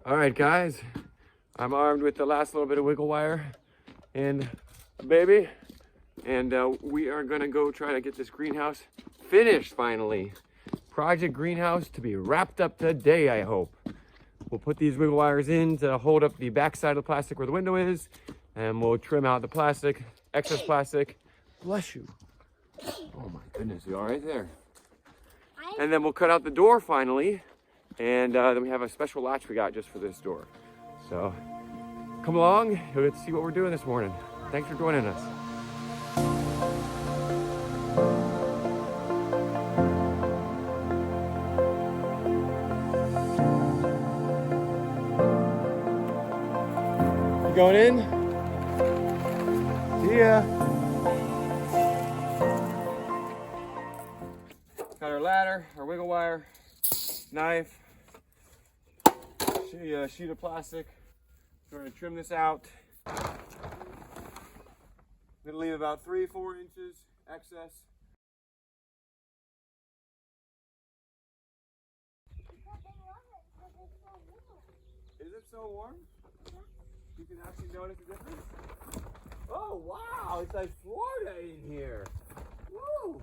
All right, guys, I'm armed with the last little bit of wiggle wire and a baby, and we are gonna go try to get this greenhouse finished finally. Project Greenhouse to be wrapped up today, I hope. We'll put these wiggle wires in to hold up the back side of the plastic where the window is, and we'll trim out the plastic, excess plastic. Bless you. Oh my goodness, you all right there? And then we'll cut out the door finally, and then we have a special latch we got just for this door. So come along, you'll get to see what we're doing this morning. Thanks for joining us. You going in? See ya. Got our ladder, our wiggle wire, knife, sheet of plastic. We're going to trim this out. I'm going to leave about 3-4 inches excess. Is it so warm? You can actually notice the difference? Oh wow, it's like Florida in here. Woo!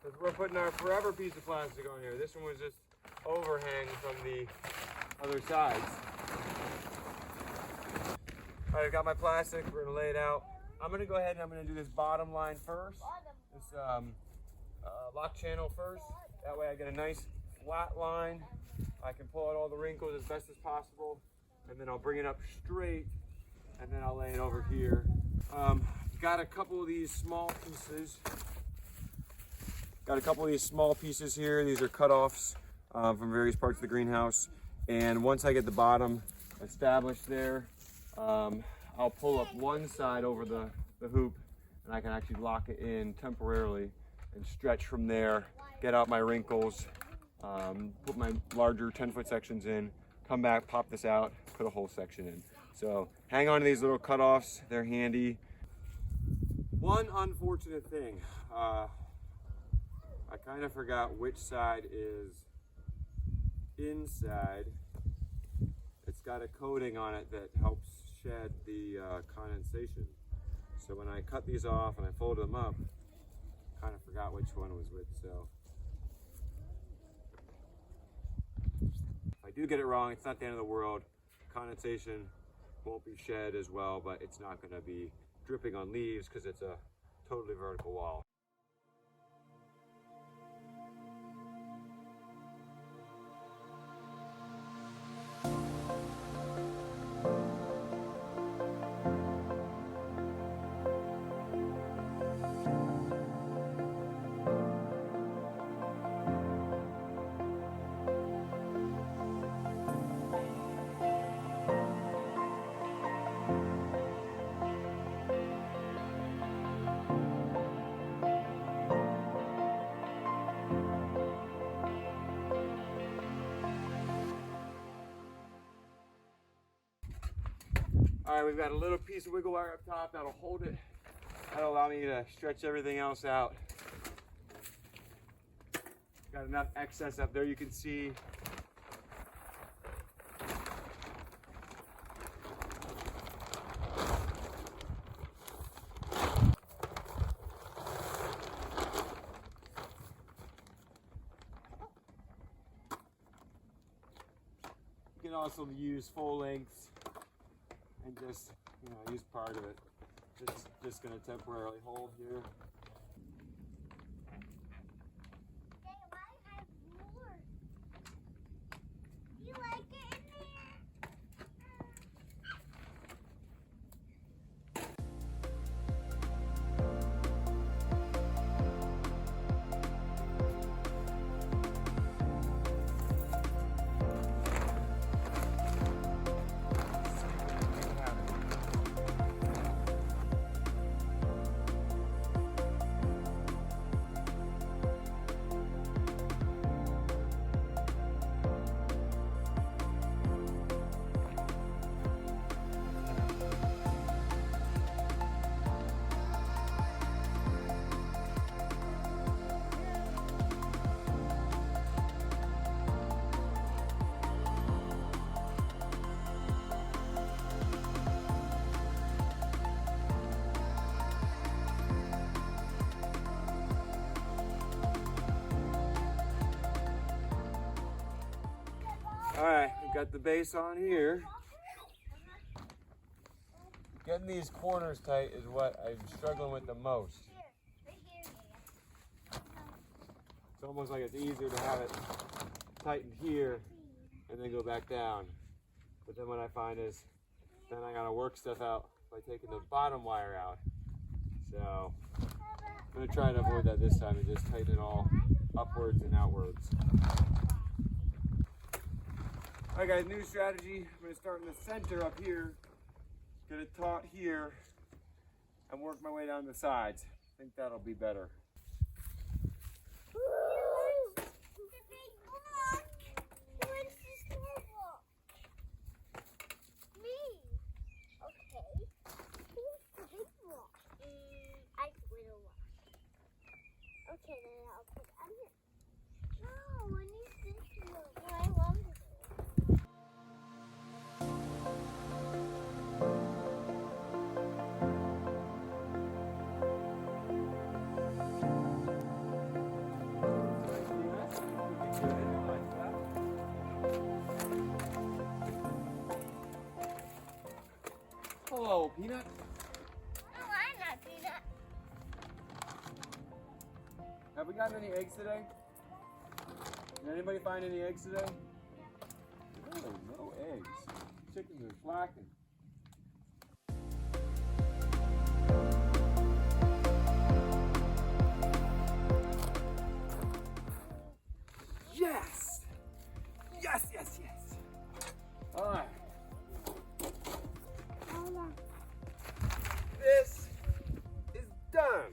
Because we're putting our forever piece of plastic on here. This one was just overhang from the other sides. All right, I've got my plastic. We're gonna lay it out. I'm gonna go ahead and I'm gonna do this bottom line first. This lock channel first. That way I get a nice flat line. I can pull out all the wrinkles as best as possible. And then I'll bring it up straight and then I'll lay it over here. Got a couple of these small pieces. Got a couple of these small pieces here. These are cutoffs from various parts of the greenhouse. And once I get the bottom established there, I'll pull up one side over the hoop and I can actually lock it in temporarily and stretch from there, get out my wrinkles, put my larger 10-foot sections in, come back, pop this out, put a whole section in. So hang on to these little cutoffs, they're handy. One unfortunate thing, I kind of forgot which side is inside. It's got a coating on it that helps shed the condensation. So when I cut these off and I folded them up, kind of forgot which one was which. So if I do get it wrong, it's not the end of the world. Condensation won't be shed as well, but it's not going to be dripping on leaves because it's a totally vertical wall. All right, we've got a little piece of wiggle wire up top that'll hold it. That'll allow me to stretch everything else out. Got enough excess up there, you can see. You can also use full lengths and just, use part of it. Just gonna temporarily hold here. You like it in there? Alright, we've got the base on here. Getting these corners tight is what I'm struggling with the most. It's almost like it's easier to have it tightened here and then go back down. But then what I find is then I gotta work stuff out by taking the bottom wire out. So I'm gonna try to avoid that this time and just tighten it all upwards and outwards. Alright guys, new strategy. I'm gonna start in the center up here, get it taut here, and work my way down the sides. I think that'll be better. Okay, then I'll put it under. No, I need this one. No, I love it. Hello, Peanut. No, I'm not Peanut. Have we gotten any eggs today? Did anybody find any eggs today? Oh, no eggs. Chickens are slacking. Yes! Yes, yes, yes. All right. This is done.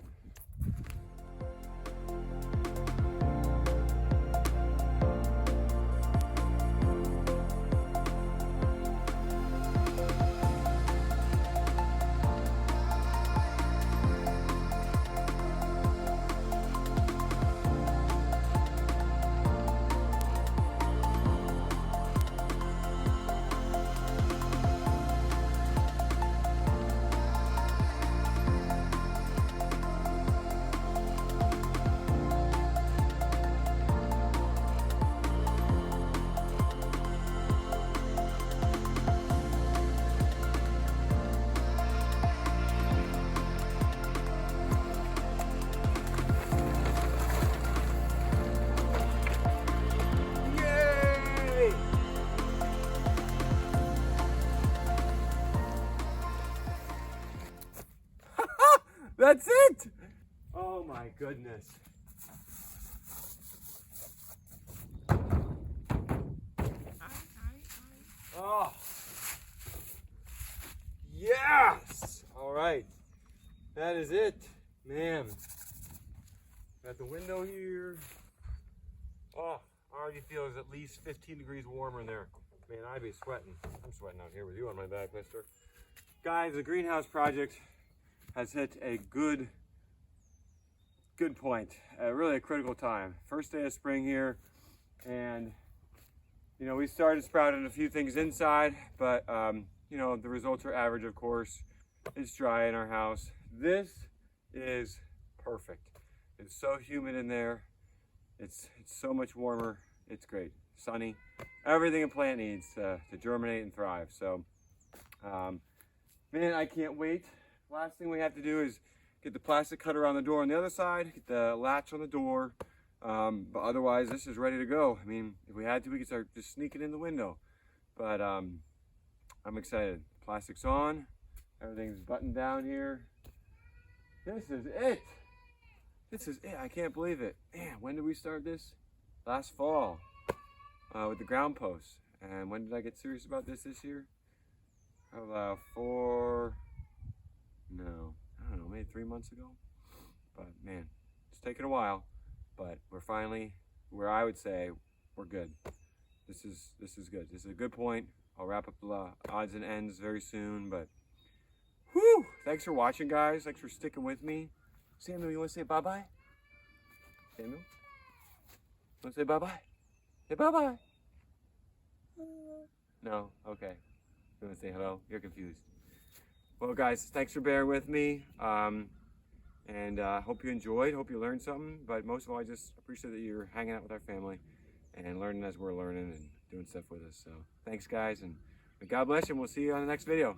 Yay! That's it! Oh my goodness. Oh. Yes! All right. That is it. Man. Got the window here. Oh, I already feel it's at least 15 degrees warmer in there. Man, I'd be sweating. I'm sweating out here with you on my back, mister. Guys, the greenhouse project has hit a good point. Really a critical time. First day of spring here, and you know, we started sprouting a few things inside, but you know, the results are average, of course. It's dry in our house. This is perfect. It's so humid in there. It's so much warmer. It's great. Sunny. Everything a plant needs to germinate and thrive. So, man, I can't wait. Last thing we have to do is get the plastic cutter on the door on the other side, get the latch on the door. But otherwise, this is ready to go. I mean, if we had to, we could start just sneaking in the window. But I'm excited. Plastic's on. Everything's buttoned down here. This is it. This is it. I can't believe it. Man, when did we start this? Last fall with the ground posts. And when did I get serious about this year? No, I don't know, maybe 3 months ago. But man, it's taken a while. But we're finally where I would say we're good. This is good. This is a good point. I'll wrap up the odds and ends very soon. But whew, thanks for watching, guys. Thanks for sticking with me. Samuel, you want to say bye-bye? Samuel? You want to say bye-bye? Say bye-bye. No? Okay. You want to say hello? You're confused. Well, guys, thanks for bearing with me. And hope you enjoyed. Hope you learned something. But most of all, I just appreciate that you're hanging out with our family and learning as we're learning. And doing stuff with us. So thanks, guys, and God bless you, and we'll see you on the next video.